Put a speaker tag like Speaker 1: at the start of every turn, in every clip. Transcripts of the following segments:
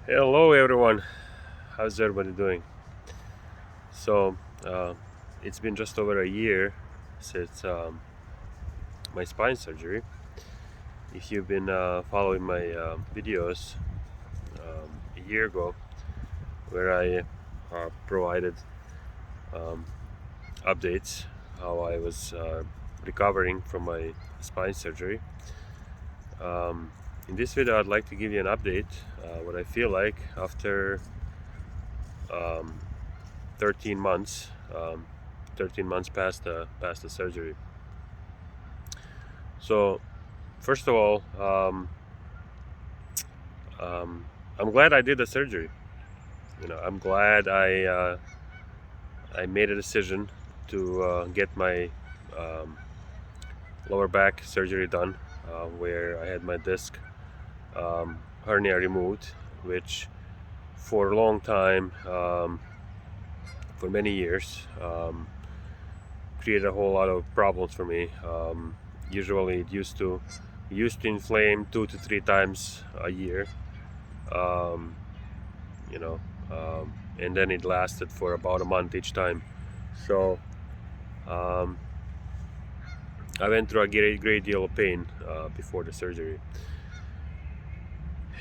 Speaker 1: Hello everyone, how's everybody doing? So, uh, it's been just over a year since my spine surgery. If you've been following my videos a year ago, where I provided um, updates how I was recovering from my spine surgery, um, in this video I'd like to give you an update what I feel like after um, 13 months. 13 months past the surgery. So first of all, um, I'm glad I did the surgery. I'm glad I made a decision to get my um, lower back surgery done, where I had my disc hernia removed, which for a long time, for many years, created a whole lot of problems for me. Usually, it used to inflame 2 to 3 times a year, um, you know, and then it lasted for about a month each time. So um, I went through a great deal of pain before the surgery,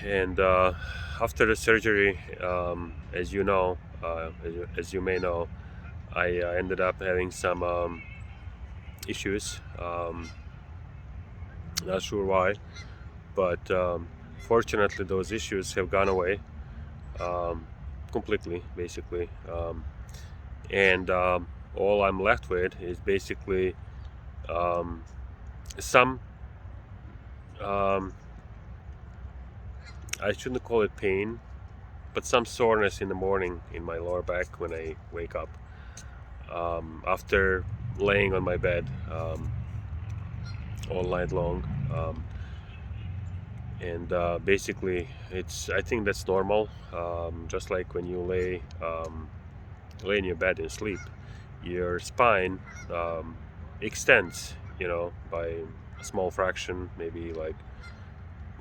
Speaker 1: and after the surgery, as you know, as you may know, I ended up having some issues. Not sure why, but fortunately, those issues have gone away um, completely, basically. And all I'm left with is basically um, some, um, I shouldn't call it pain, but some soreness in the morning in my lower back when I wake up after laying on my bed all night long. And basically, I think that's normal. Just like when you lay in your bed and sleep, your spine extends, by a small fraction, maybe like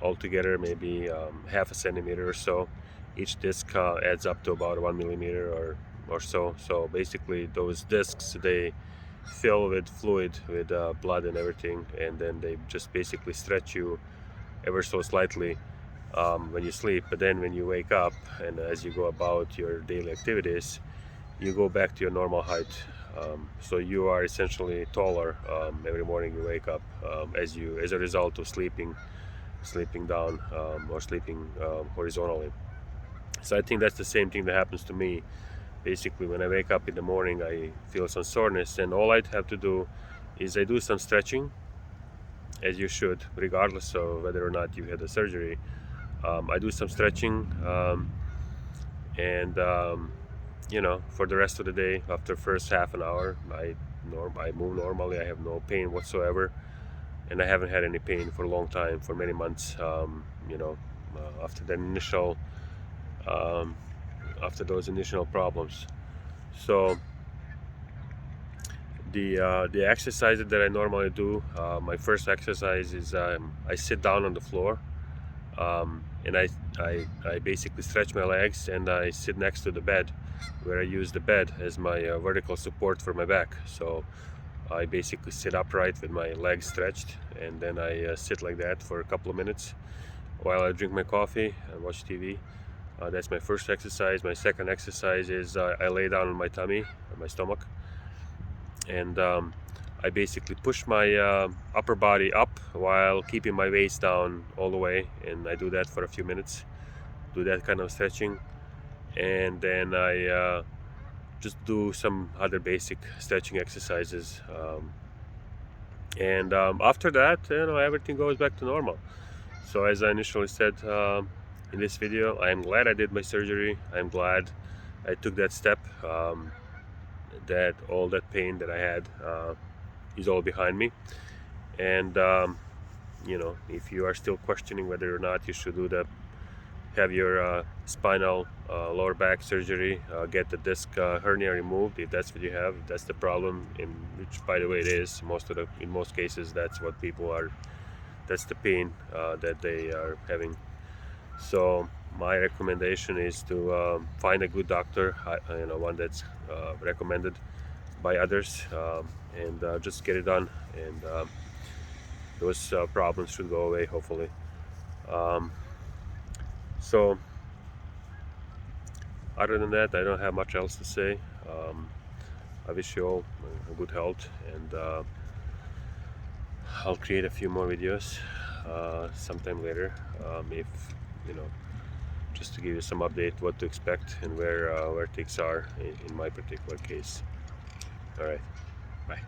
Speaker 1: altogether, maybe half a centimeter or so. Each disc adds up to about 1 millimeter or so. So basically, those discs they fill with fluid, with blood and everything, and then they just basically stretch you ever so slightly when you sleep. But then when you wake up and as you go about your daily activities, you go back to your normal height. So you are essentially taller every morning you wake up as a result of sleeping down or sleeping horizontally. So I think that's the same thing that happens to me. Basically, when I wake up in the morning, I feel some soreness, and all I have to do is I do some stretching, as you should, regardless of whether or not you had the surgery. I do some stretching, and for the rest of the day, after first half an hour, I move normally. I have no pain whatsoever, and I haven't had any pain for a long time, for many months. After that initial, um, after those initial problems. So the exercises that I normally do, my first exercise is I sit down on the floor, and I basically stretch my legs and I sit next to the bed, where I use the bed as my vertical support for my back. So I basically sit upright with my legs stretched, and then I sit like that for a couple of minutes while I drink my coffee and watch TV. That's my first exercise. My second exercise is I lay down on my tummy, on my stomach, and I basically push my upper body up while keeping my waist down all the way, and I do that for a few minutes. Do that kind of stretching, and then I just do some other basic stretching exercises. And after that, everything goes back to normal. So as I initially said in this video, I am glad I did my surgery. I'm glad I took that step. That all that pain that I had is all behind me. And if you are still questioning whether or not you should have your spinal lower back surgery, get the disc hernia removed, if that's what you have, if that's the problem, in which, by the way, it is in most cases, that's what people are. That's the pain that they are having. So my recommendation is to find a good doctor, one that's recommended by others, and just get it done, and those problems should go away, hopefully. Um, so other than that, I don't have much else to say. I wish you all good health, and I'll create a few more videos sometime later, if you know just to give you some update what to expect and where things are in my particular case. All right, bye.